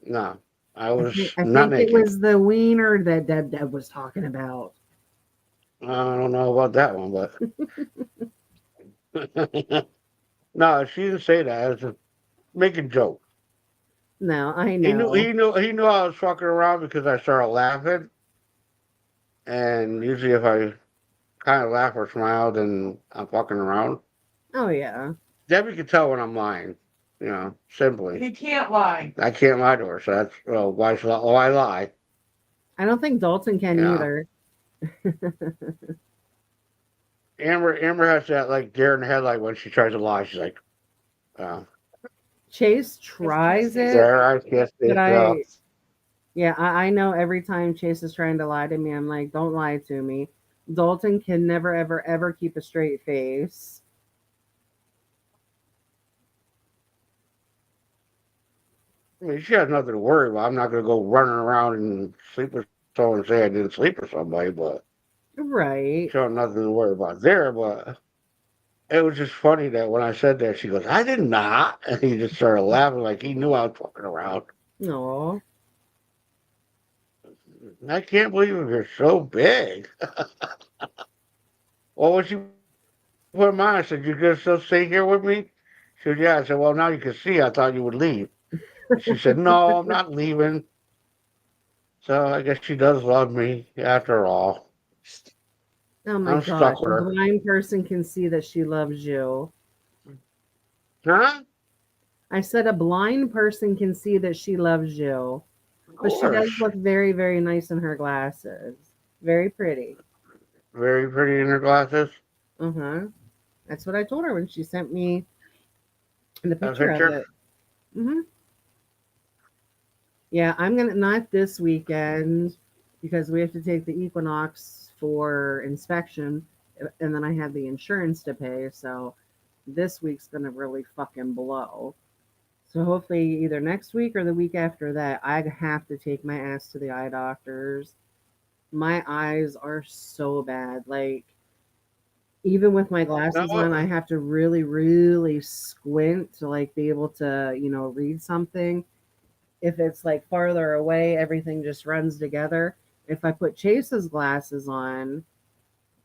No, I I was think I not think it naked. was the wiener that Deb was talking about. I don't know about that one, but no, she didn't say that. I was just making jokes. No, I He knew, know. he knew, he knew I was fucking around because I started laughing. And usually, if I kind of laugh or smile, then I'm fucking around. Oh yeah. Debbie can tell when I'm lying. Simply. He can't lie. I can't lie to her, so that's well. Why lie? I don't think Dalton can You know, either. Amber has that like deer in the headlight when she tries to lie. She's like, uh, Chase tries it, there, I guess but they fell. yeah, I know every time Chase is trying to lie to me, I'm like, don't lie to me. Dalton can never, ever, ever keep a straight face. I mean, she has nothing to worry about. I'm not going to go running around and sleep with someone and say I didn't sleep with somebody, but Right. she has nothing to worry about there. But it was just funny that when I said that, she goes, I did not. And he just started laughing like he knew I was fucking around. No. I can't believe you're so big. Well, when she put him on, I said, you gonna still stay here with me? She said, yeah. I said, well, now you can see. I thought you would leave. And she said, no, I'm not leaving. So I guess she does love me after all. Oh my I'm gosh. stuck with A her. blind person can see that she loves you. Huh? I said a blind person can see that she loves you. Of But she does course. look very, very nice in her glasses. Very pretty. Very pretty in her glasses. Uh-huh. That's what I told her when she sent me the That picture of picture? it. Hmm. Yeah, I'm gonna not this weekend because we have to take the Equinox for inspection, and then I have the insurance to pay. So this week's gonna really fucking blow. So hopefully either next week or the week after that, I have to take my ass to the eye doctors. My eyes are so bad. Like even with my No, glasses on, I have to really, really squint to like be able to, read something. If it's like farther away, everything just runs together. If I put Chase's glasses on,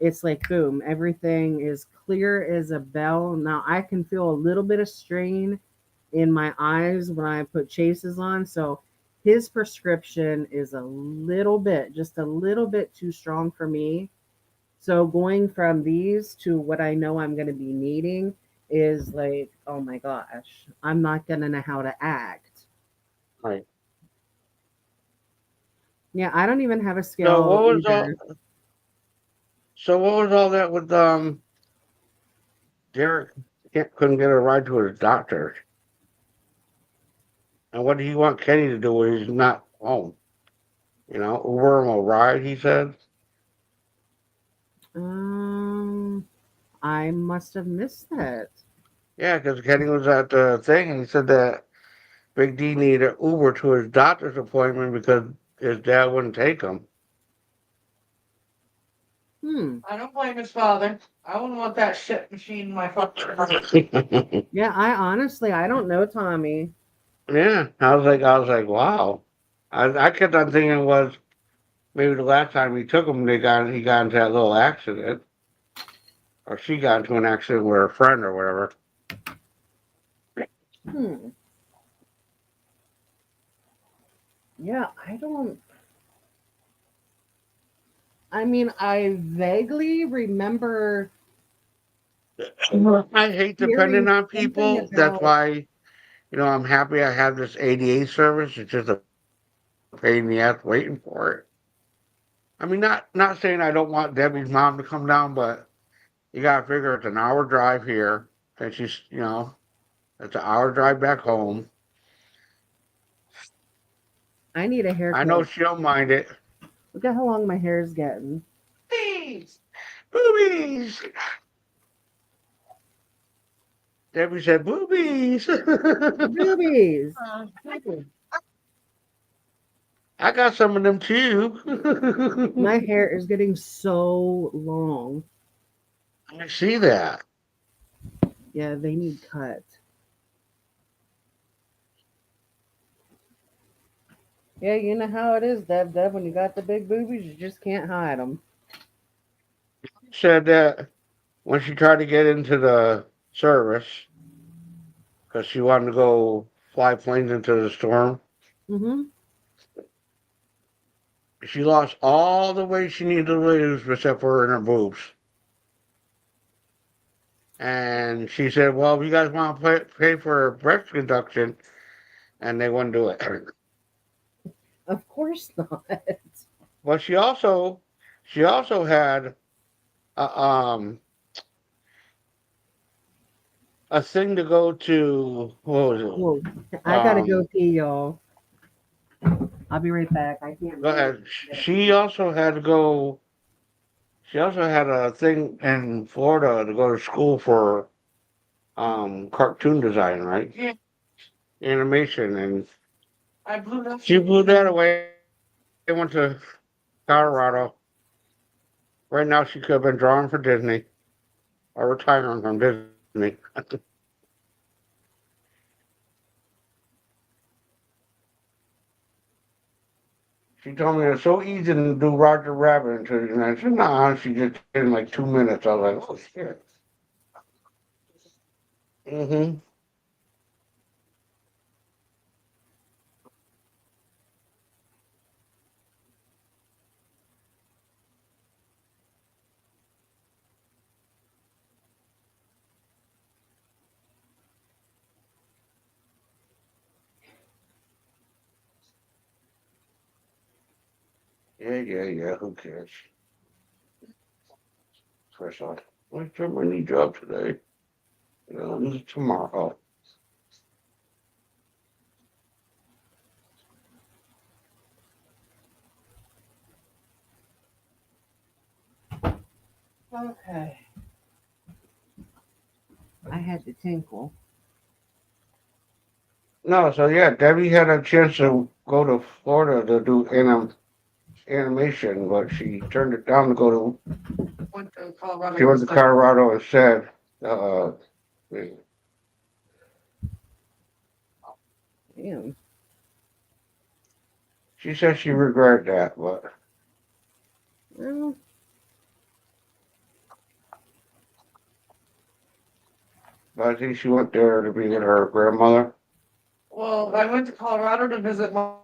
it's like boom, everything is clear as a bell. Now I can feel a little bit of strain in my eyes when I put Chase's on. So his prescription is a little bit, just a little bit too strong for me. So going from these to what I know I'm going to be needing is like, oh my gosh, I'm not going to know how to act. right. Yeah, I don't even have a So scale what was all? either. So what was all that with Derek? Couldn't get a ride to his doctor, and what do you want Kenny to do when he's not home? Uber him a ride. He said, Um, I must have missed that. yeah, because Kenny was at the thing, and he said that Big D needed an Uber to his doctor's appointment because his dad wouldn't take him. Hmm. I don't blame his father. I wouldn't want that shit machine in my fucking. Yeah, I don't know Tommy. Yeah, I was like, wow. I kept on thinking it was maybe the last time he took him, he got into that little accident, or she got into an accident with her friend or whatever. Hmm. Yeah, I don't. I mean, I vaguely remember I hate depending hearing on something people. That's about. why, I'm happy I have this ADA service. It's just a pain in the ass waiting for it. I mean, not saying I don't want Debbie's mom to come down, but you gotta figure it's an hour drive here, and it's an hour drive back home. I need a I know haircut. she don't mind it. Look at how long my hair is getting. Boobies! Boobies! Debbie said boobies. Boobies. I got some of them too. My hair is getting so long. I see that. Yeah, they need cut. Yeah, you know how it is, Deb. When you got the big boobies, you just can't hide them. Said that when she tried to get into the service because she wanted to go fly planes into the storm, Mm-hmm. she lost all the weight she needed to lose except for in her boobs. And she said, "Well, if you guys want to pay for breast reduction," and they wouldn't do it. Of course not. But she also had a, a thing to go to. What was Whoa, it? I gotta go pee, y'all. I'll be right back. I can't Go breathe. ahead. She also had to go. She also had a thing in Florida to go to school for cartoon design, right? Yeah. Animation, and she blew that away. Went to Colorado. Right now, she could have been drawing for Disney or retiring from Disney. She told me it's so easy to do Roger Rabbit, and I said, "Nah." She just did it in like 2 minutes. I was like, "Oh shit." Mm-hmm. Yeah, yeah, yeah. Who cares? First off, I start my new job today. This is tomorrow. Okay. I had to tinkle. No, so yeah, Debbie had a chance to go to Florida to do animation, but she turned it down to go to. She went to Colorado instead. Uh, Damn. she said she regretted that, Well, but I think she went there to be with her grandmother. Well, I went to Colorado to visit my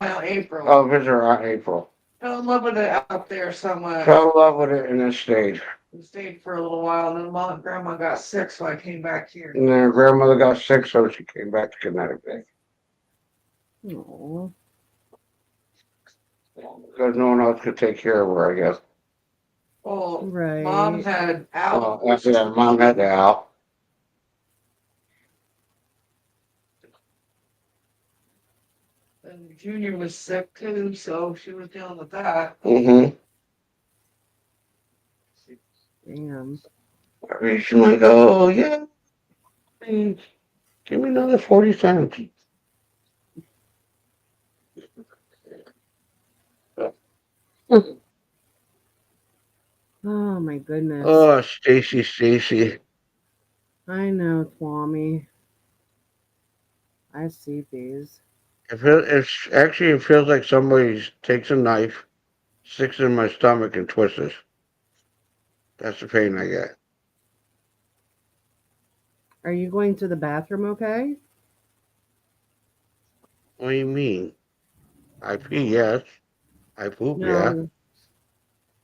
Aunt April. Oh, visit her Aunt April. Fell in love with it out there so much. Fell in love with it and then stayed. We stayed for a little while, and then mom and grandma got sick, so I came back here. And then her grandmother got sick, so she came back to Connecticut. aw. Because no one else could take care of her, I guess. Well, mom Right. had Al. Yeah, mom had to out. And Junior was sick too, so she was dealing with that. Mm-hmm. Damn. She's like, "Oh, yeah, please, give me another 40 cents." Oh my goodness. Oh, Stacy, Stacy. I know, Twommy. I see these. It's actually, it feels like somebody takes a knife, sticks it in my stomach, and twists it. That's the pain I get. Are you going to the bathroom okay? What do you mean? I pee, yes. I poop, yeah. No.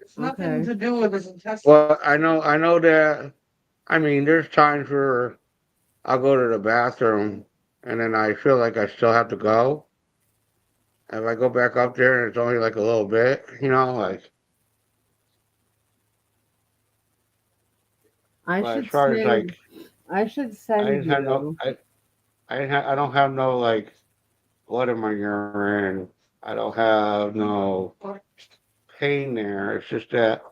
It's nothing Okay. to do with his intestines. Well, I know that. I mean, there's times where I'll go to the bathroom and then I feel like I still have to go. If I go back up there and it's only like a little bit, like. I But as should far as send like, I should I send didn't have no, you. I don't have no like blood in my urine. I don't have no pain there. It's just that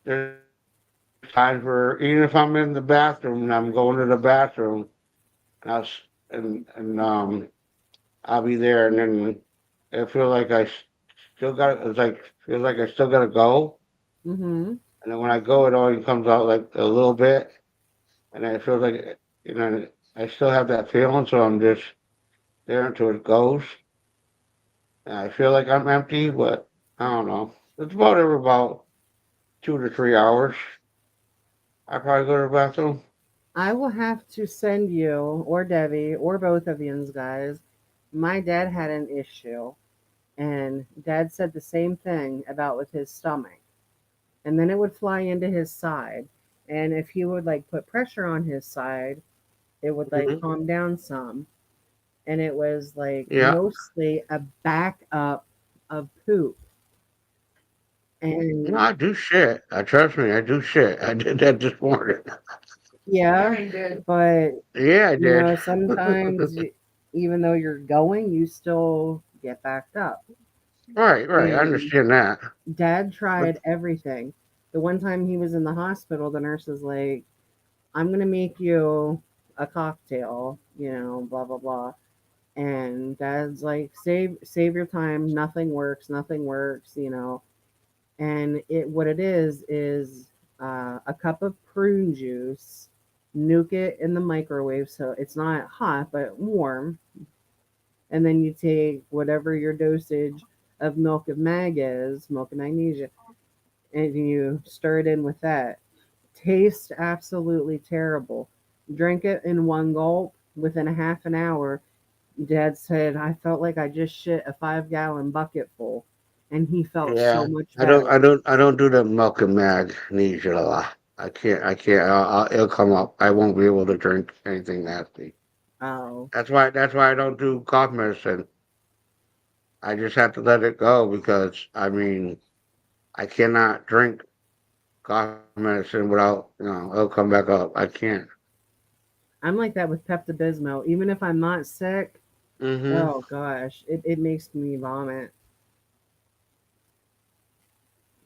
there's times where even if I'm in the bathroom and I'm going to the bathroom, and and I'll be there, and then it feels like still got it's like feels like I still gotta go, Mm-hmm. and then when I go, it only comes out like a little bit, and then it feels like you know I still have that feeling, so I'm just there until it goes. And I feel like I'm empty, but I don't know. It's about every about 2 to 3 hours. I probably go to the bathroom. I will have to send you or Debbie or both of you guys. My dad had an issue, and Dad said the same thing about with his stomach, and then it would fly into his side, and if he would like put pressure on his side, it would like Hmm. calm down some, and it was like Yeah. mostly a backup of poop, No, and I do shit. Trust me, I do shit. I did that this morning. yeah, Yeah, he did. but Yeah, I did. sometimes even though you're going, you still get backed up. Right, right. I And understand that. Dad But tried everything. The one time he was in the hospital, the nurse was like, I'm going to make you a cocktail, blah, blah, blah. And Dad's like, save your time. Nothing works. Nothing works. And what it is a cup of prune juice, nuke it in the microwave so it's not hot but warm, and then you take whatever your dosage of milk of mag is, milk of magnesia, and you stir it in with that. Tastes absolutely terrible. Drink it in one gulp within a half an hour. Dad said, I felt like I just shit a 5 gallon bucket full. And he felt so yeah, much I don't, I better. don't, I don't do the milk and magnesia. I can't. It'll come up. I won't be able to drink anything nasty. Oh, That's why I don't do cough medicine. I just have to let it go because I mean I cannot drink cough medicine without it'll come back up. I can't. I'm like that with Pepto Bismol. Even if I'm not sick, Mm-hmm. oh gosh, it makes me vomit.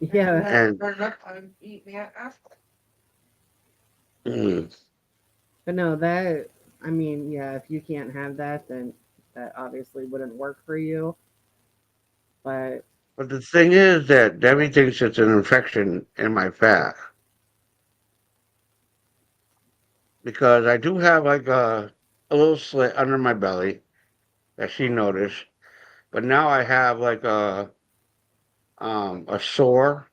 And Yeah, that And burned up time eat me after. mm, but no, that, I mean, yeah, if you can't have that, then that obviously wouldn't work for you. But but the thing is that Debbie thinks it's an infection in my fat because I do have like a little slit under my belly that she noticed, but now I have like a sore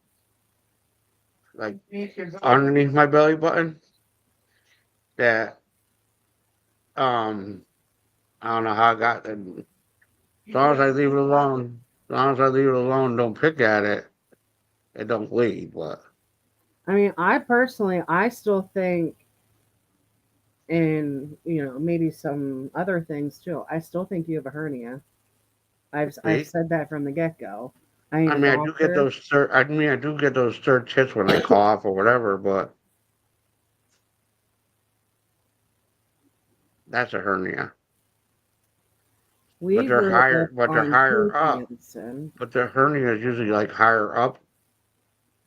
like Make your belly underneath button. my belly button that um I don't know how I got that. As You long as put I leave it alone, as long as I leave it alone, don't pick at it, it don't bleed. But I mean, I personally, I still think, and maybe some other things too. I still think you have a hernia. I've see, said that from the get go. I ain't I a mean, I do get doctor. those third. I mean, I do get those third hits when I cough or whatever, but that's a hernia. We grew up But they're on higher pain up. medicine. But the hernia is usually like higher up.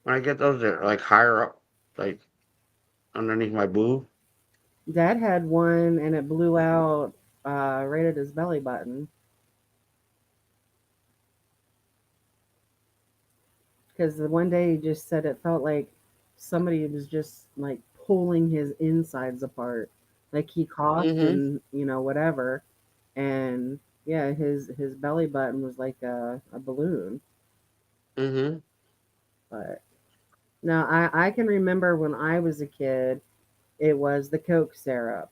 When I get those, they're like higher up, like underneath my boob. Dad had one, and it blew out right at his belly button because the one day he just said it felt like somebody was just like pulling his insides apart. Like he coughed Mm-hmm. and whatever, and yeah, his belly button was like a balloon. Mm-hmm. But now I can remember when I was a kid, it was the Coke syrup,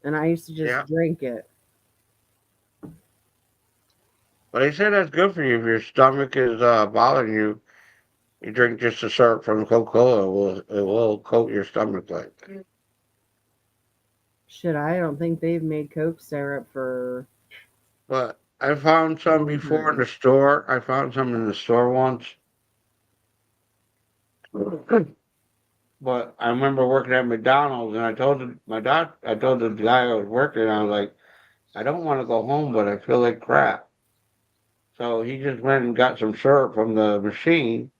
and I used to just Yeah. drink it. But they say that's good for you if your stomach is bothering you. You drink just a syrup from Coca Cola, it will coat your stomach like. Shit, I don't think they've made Coke syrup for But I found some before in the years. store. I found some in the store once. But I remember working at McDonald's, and I told the guy I was working. I don't want to go home, but I feel like crap. So he just went and got some syrup from the machine,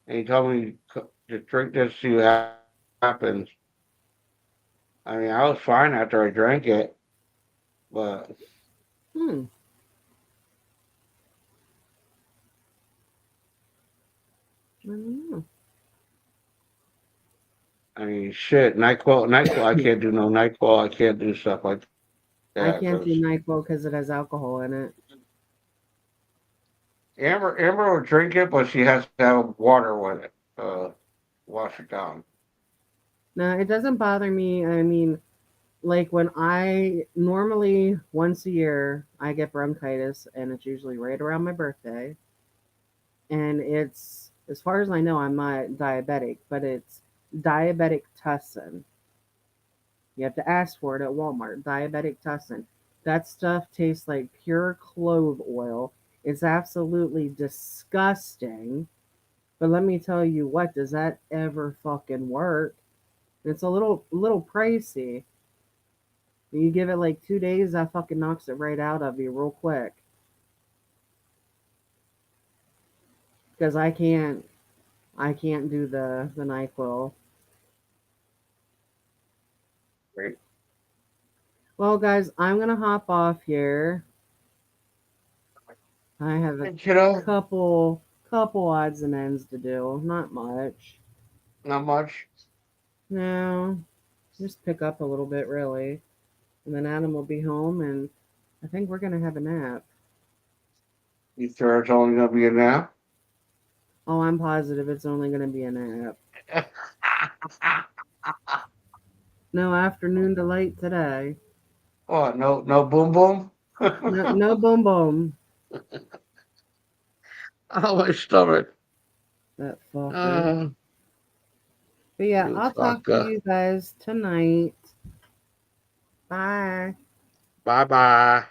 and he told me to drink this, see what happens. I mean, I was fine after I drank it, but Hmm. I don't know. I mean, shit, Nyquil, I can't do no Nyquil. I can't do stuff like that because I can't do NyQuil because it has alcohol in it. Amber will drink it, but she has to have water with it. Wash it down. No, it doesn't bother me. I mean, like when I normally once a year I get bronchitis, and it's usually right around my birthday. And it's, as far as I know, I'm not diabetic, but it's diabetic tussin. You have to ask for it at Walmart. Diabetic tussin. That stuff tastes like pure clove oil. It's absolutely disgusting. But let me tell you what, does that ever fucking work? It's a little pricey. You give it like 2 days, that fucking knocks it right out of you real quick. Because I can't do the NyQuil. Right. Well, guys, I'm gonna hop off here. I have a Hey, kiddo, couple odds and ends to do. Not much. not much. No, just pick up a little bit really, and then Adam will be home, and I think we're gonna have a nap. You sure it's only gonna be a nap? Oh, I'm positive it's only gonna be a nap. No afternoon delight today. Oh, no boom boom. No, no boom boom. Oh, my stomach. That fucker. Uh, But yeah, you I'll talk to fucker. you guys tonight. Bye. Bye bye.